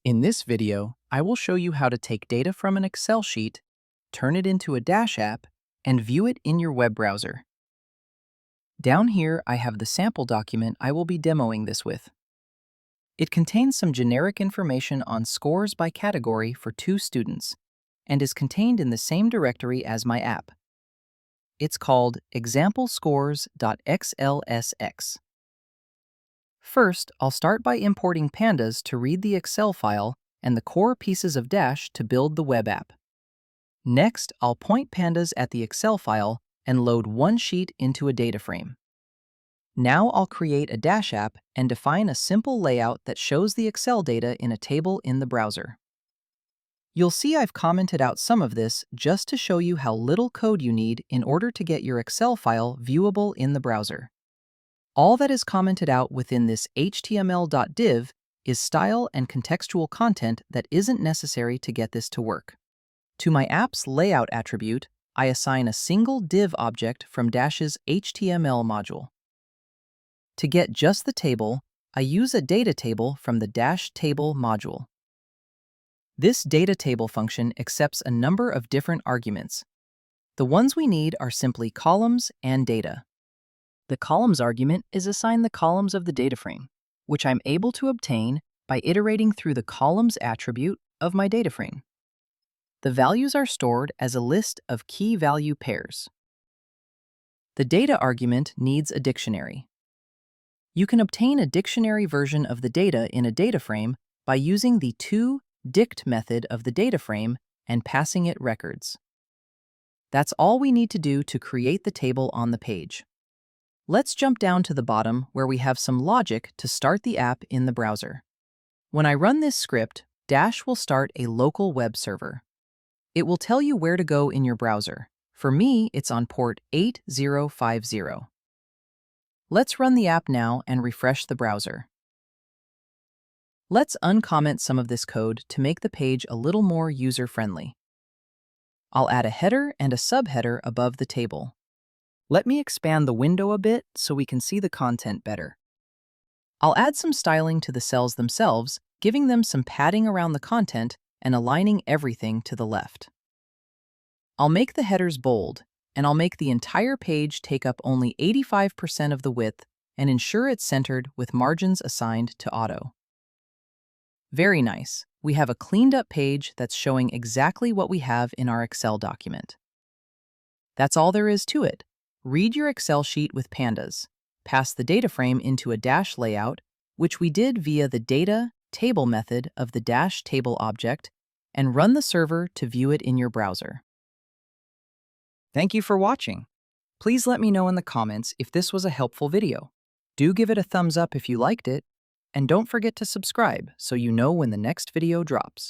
In this video, I will show you how to take data from an Excel sheet, turn it into a Dash app, and view it in your web browser. Down here, I have the sample document I will be demoing this with. It contains some generic information on scores by category for 2 students and is contained in the same directory as my app. It's called examplescores.xlsx. First, I'll start by importing pandas to read the Excel file and the core pieces of Dash to build the web app. Next, I'll point pandas at the Excel file and load one sheet into a data frame. Now I'll create a Dash app and define a simple layout that shows the Excel data in a table in the browser. You'll see I've commented out some of this just to show you how little code you need in order to get your Excel file viewable in the browser. All that is commented out within this html.div is style and contextual content that isn't necessary to get this to work. To my app's layout attribute, I assign a single div object from Dash's HTML module. To get just the table, I use a data table from the Dash table module. This data table function accepts a number of different arguments. The ones we need are simply columns and data. The columns argument is assigned the columns of the data frame, which I'm able to obtain by iterating through the columns attribute of my data frame. The values are stored as a list of key value pairs. The data argument needs a dictionary. You can obtain a dictionary version of the data in a data frame by using the toDict method of the data frame and passing it records. That's all we need to do to create the table on the page. Let's jump down to the bottom where we have some logic to start the app in the browser. When I run this script, Dash will start a local web server. It will tell you where to go in your browser. For me, it's on port 8050. Let's run the app now and refresh the browser. Let's uncomment some of this code to make the page a little more user-friendly. I'll add a header and a subheader above the table. Let me expand the window a bit so we can see the content better. I'll add some styling to the cells themselves, giving them some padding around the content and aligning everything to the left. I'll make the headers bold, and I'll make the entire page take up only 85% of the width and ensure it's centered with margins assigned to auto. Very nice. We have a cleaned up page that's showing exactly what we have in our Excel document. That's all there is to it. Read your Excel sheet with pandas, pass the data frame into a Dash layout, which we did via the data table method of the Dash table object, and run the server to view it in your browser. Thank you for watching. Please let me know in the comments if this was a helpful video. Do give it a thumbs up if you liked it, and don't forget to subscribe so you know when the next video drops.